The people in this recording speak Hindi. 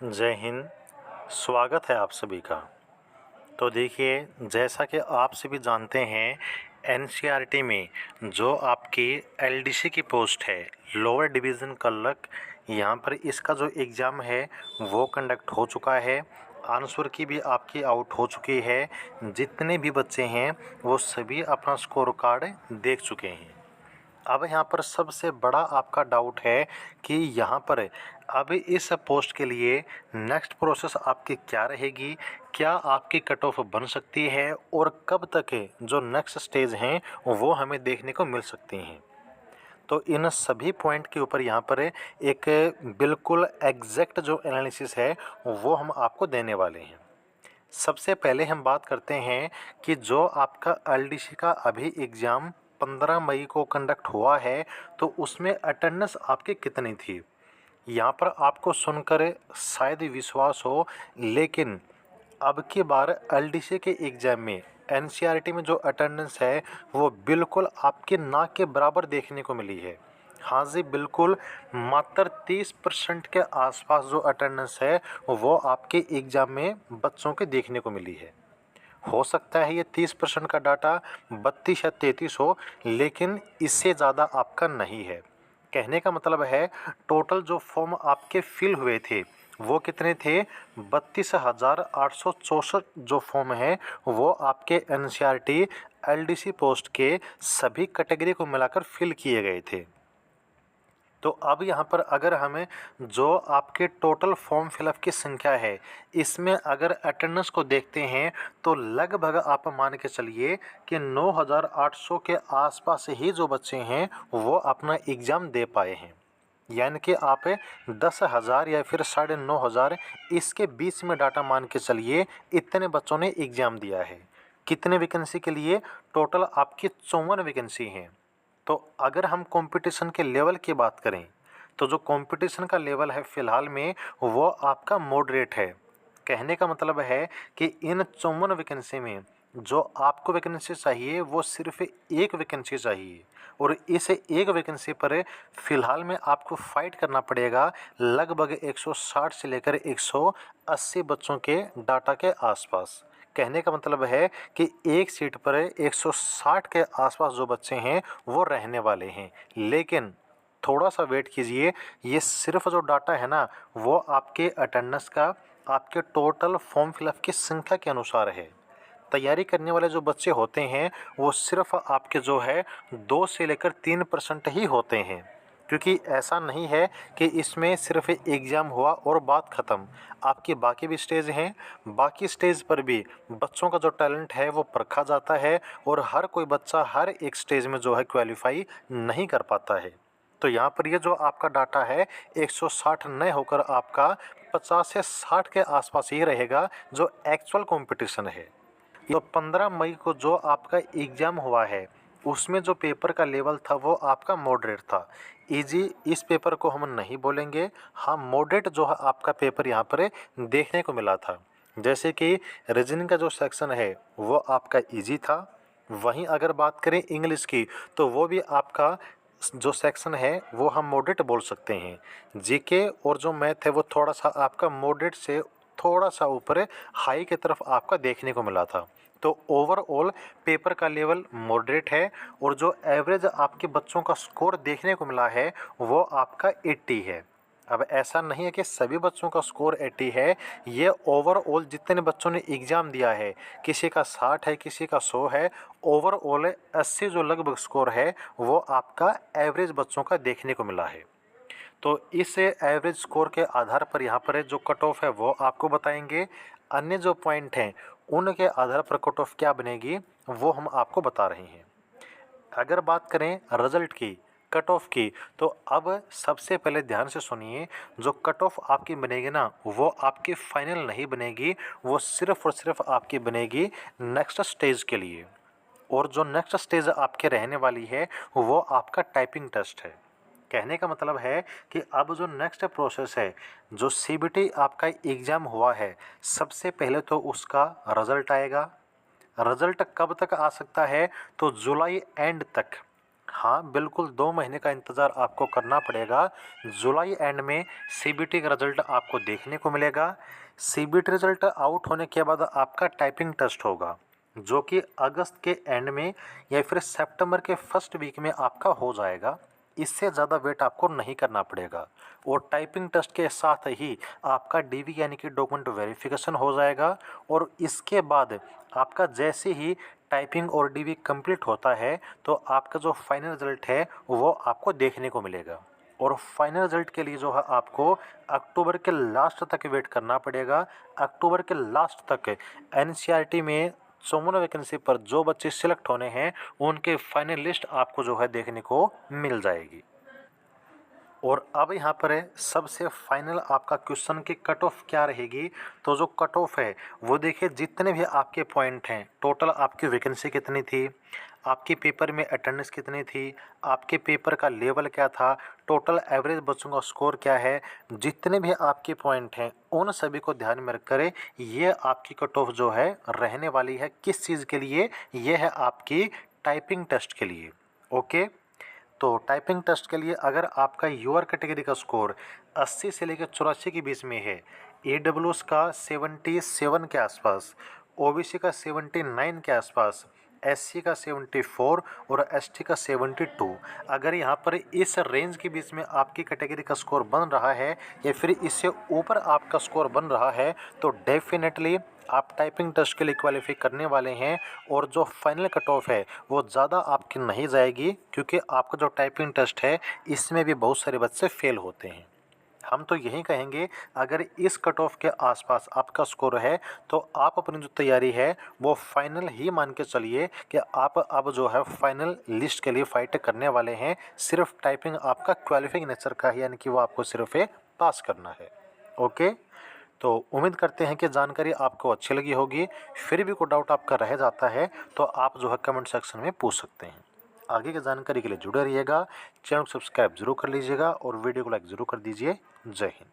जय हिंद। स्वागत है आप सभी का। तो देखिए, जैसा कि आप सभी जानते हैं, एनसीईआरटी में जो आपकी एलडीसी की पोस्ट है, लोअर डिवीज़न क्लर्क, यहाँ पर इसका जो एग्ज़ाम है वो कंडक्ट हो चुका है। आंसर की भी आपकी आउट हो चुकी है। जितने भी बच्चे हैं वो सभी अपना स्कोर कार्ड देख चुके हैं। अब यहाँ पर सबसे बड़ा आपका डाउट है कि यहाँ पर अब इस पोस्ट के लिए नेक्स्ट प्रोसेस आपकी क्या रहेगी, क्या आपकी कट ऑफ बन सकती है और कब तक जो नेक्स्ट स्टेज हैं वो हमें देखने को मिल सकती हैं। तो इन सभी पॉइंट के ऊपर यहाँ पर एक बिल्कुल एग्जैक्ट जो एनालिसिस है वो हम आपको देने वाले हैं। सबसे पहले हम बात करते हैं कि जो आपका एलडीसी का अभी एग्ज़ाम 15 मई को कंडक्ट हुआ है, तो उसमें अटेंडेंस आपकी कितनी थी। यहाँ पर आपको सुनकर शायद विश्वास हो, लेकिन अब की बार एलडीसी के एग्ज़ाम में एनसीईआरटी में जो अटेंडेंस है वो बिल्कुल आपके ना के बराबर देखने को मिली है। हाँ जी, बिल्कुल मात्र 30% के आसपास जो अटेंडेंस है वो आपके एग्ज़ाम में बच्चों के देखने को मिली है। हो सकता है ये 30% का डाटा 32 या 33 हो, लेकिन इससे ज़्यादा आपका नहीं है। कहने का मतलब है टोटल जो फॉर्म आपके फिल हुए थे वो कितने थे, 32,864 जो फॉर्म है वो आपके एनसीईआरटी एलडीसी पोस्ट के सभी कैटेगरी को मिलाकर फिल किए गए थे। तो अब यहाँ पर अगर हमें जो आपके टोटल फॉर्म फिलअप की संख्या है इसमें अगर अटेंडेंस को देखते हैं तो लगभग आप मान के चलिए कि 9,800 के आसपास ही जो बच्चे हैं वो अपना एग्ज़ाम दे पाए हैं। यानी कि आप 10,000 या फिर 9,500 इसके बीच में डाटा मान के चलिए, इतने बच्चों ने एग्ज़ाम दिया है। कितने वैकेंसी के लिए, टोटल आपकी 54 वैकेंसी हैं। तो अगर हम कंपटीशन के लेवल की बात करें तो जो कंपटीशन का लेवल है फ़िलहाल में वो आपका मॉडरेट है। कहने का मतलब है कि इन 54 वैकेंसी में जो आपको वैकेंसी चाहिए वो सिर्फ एक वैकेंसी चाहिए, और इस एक वैकेंसी पर फ़िलहाल में आपको फ़ाइट करना पड़ेगा लगभग 160 से लेकर 180 बच्चों के डाटा के आसपास। कहने का मतलब है कि एक सीट पर 160 के आसपास जो बच्चे हैं वो रहने वाले हैं। लेकिन थोड़ा सा वेट कीजिए, ये सिर्फ जो डाटा है ना वो आपके अटेंडेंस का, आपके टोटल फॉर्म फिलअप की संख्या के अनुसार है। तैयारी करने वाले जो बच्चे होते हैं वो सिर्फ आपके जो है 2 से लेकर 3% ही होते हैं, क्योंकि ऐसा नहीं है कि इसमें सिर्फ एग्ज़ाम हुआ और बात ख़त्म। आपकी बाकी भी स्टेज हैं, बाकी स्टेज पर भी बच्चों का जो टैलेंट है वो परखा जाता है, और हर कोई बच्चा हर एक स्टेज में जो है क्वालिफाई नहीं कर पाता है। तो यहाँ पर ये जो आपका डाटा है 160 न होकर आपका 50 से 60 के आसपास ही रहेगा जो एक्चुअल कंपटीशन है। तो 15 मई को जो आपका एग्ज़ाम हुआ है उसमें जो पेपर का लेवल था वो आपका मॉडरेट था। इजी इस पेपर को हम नहीं बोलेंगे, हाँ मॉडरेट जो है आपका पेपर यहाँ पर देखने को मिला था। जैसे कि रीजनिंग का जो सेक्शन है वो आपका इजी था। वहीं अगर बात करें इंग्लिश की तो वो भी आपका जो सेक्शन है वो हम मॉडरेट बोल सकते हैं। जीके और जो मैथ है वो थोड़ा सा आपका मॉडरेट से थोड़ा सा ऊपर हाई की तरफ आपका देखने को मिला था। तो ओवरऑल पेपर का लेवल मॉडरेट है, और जो एवरेज आपके बच्चों का स्कोर देखने को मिला है वो आपका 80 है। अब ऐसा नहीं है कि सभी बच्चों का स्कोर 80 है, ये ओवरऑल जितने बच्चों ने एग्ज़ाम दिया है, किसी का 60 है किसी का 100 है, ओवरऑल 80 जो लगभग स्कोर है वो आपका एवरेज बच्चों का देखने को मिला है। तो इस एवरेज स्कोर के आधार पर यहाँ पर जो कट ऑफ है वो आपको बताएंगे। अन्य जो पॉइंट हैं उनके आधार पर कट ऑफ क्या बनेगी वो हम आपको बता रहे हैं। अगर बात करें रिजल्ट की, कट ऑफ की, तो अब सबसे पहले ध्यान से सुनिए, जो कट ऑफ आपकी बनेगी ना वो आपकी फाइनल नहीं बनेगी, वो सिर्फ और सिर्फ आपकी बनेगी नेक्स्ट स्टेज के लिए। और जो नेक्स्ट स्टेज आपके रहने वाली है वो आपका टाइपिंग टेस्ट है। कहने का मतलब है कि अब जो नेक्स्ट प्रोसेस है, जो सीबीटी आपका एग्ज़ाम हुआ है, सबसे पहले तो उसका रिज़ल्ट आएगा। रिज़ल्ट कब तक आ सकता है, तो जुलाई एंड तक, हाँ, बिल्कुल 2 महीने का इंतज़ार आपको करना पड़ेगा। जुलाई एंड में सीबीटी का रिज़ल्ट आपको देखने को मिलेगा। सीबीटी रिज़ल्ट आउट होने के बाद आपका टाइपिंग टेस्ट होगा, जो कि अगस्त के एंड में या फिर सितंबर के फर्स्ट वीक में आपका हो जाएगा। इससे ज़्यादा वेट आपको नहीं करना पड़ेगा और टाइपिंग टेस्ट के साथ ही आपका डीवी यानी कि डॉक्यूमेंट वेरिफिकेशन हो जाएगा और इसके बाद आपका जैसे ही टाइपिंग और डीवी कंप्लीट होता है तो आपका जो फाइनल रिजल्ट है वो आपको देखने को मिलेगा। और फाइनल रिजल्ट के लिए जो है आपको अक्टूबर के लास्ट तक वेट करना पड़ेगा। अक्टूबर के लास्ट तक एनसीईआरटी में 54 वैकेंसी पर जो बच्चे सिलेक्ट होने हैं उनके फाइनल लिस्ट आपको जो है देखने को मिल जाएगी। और अब यहाँ पर है सबसे फाइनल आपका क्वेश्चन की कट ऑफ क्या रहेगी। तो जो कट ऑफ है वो देखिए, जितने भी आपके पॉइंट हैं, टोटल आपकी वैकेंसी कितनी थी, आपके पेपर में अटेंडेंस कितनी थी, आपके पेपर का लेवल क्या था, टोटल एवरेज बच्चों का स्कोर क्या है, जितने भी आपके पॉइंट हैं उन सभी को ध्यान में रखकर ये आपकी कट ऑफ जो है रहने वाली है। किस चीज़ के लिए? ये है आपकी टाइपिंग टेस्ट के लिए। ओके, तो टाइपिंग टेस्ट के लिए अगर आपका यूआर कैटेगरी का स्कोर 80 से लेकर 84 के बीच में है, ईडब्ल्यूएस का 77 के आसपास, ओबीसी का 79 के आसपास, एससी का 74 और एसटी का 72, अगर यहाँ पर इस रेंज के बीच में आपकी कैटेगरी का स्कोर बन रहा है या फिर इससे ऊपर आपका स्कोर बन रहा है तो डेफिनेटली आप टाइपिंग टेस्ट के लिए क्वालिफाई करने वाले हैं। और जो फाइनल कट ऑफ है वो ज़्यादा आपकी नहीं जाएगी, क्योंकि आपका जो टाइपिंग टेस्ट है इसमें भी बहुत सारे बच्चे फेल होते हैं। हम तो यही कहेंगे, अगर इस कट ऑफ के आसपास आपका स्कोर है तो आप अपनी जो तैयारी है वो फाइनल ही मान के चलिए कि आप अब जो है फाइनल लिस्ट के लिए फाइट करने वाले हैं। सिर्फ टाइपिंग आपका क्वालिफाइंग नेचर का है, यानी कि वो आपको सिर्फ पास करना है। ओके, तो उम्मीद करते हैं कि जानकारी आपको अच्छी लगी होगी। फिर भी कोई डाउट आपका रह जाता है तो आप जो है कमेंट सेक्शन में पूछ सकते हैं। आगे की जानकारी के लिए जुड़े रहिएगा, चैनल को सब्सक्राइब जरूर कर लीजिएगा और वीडियो को लाइक ज़रूर कर दीजिए। जय हिंद।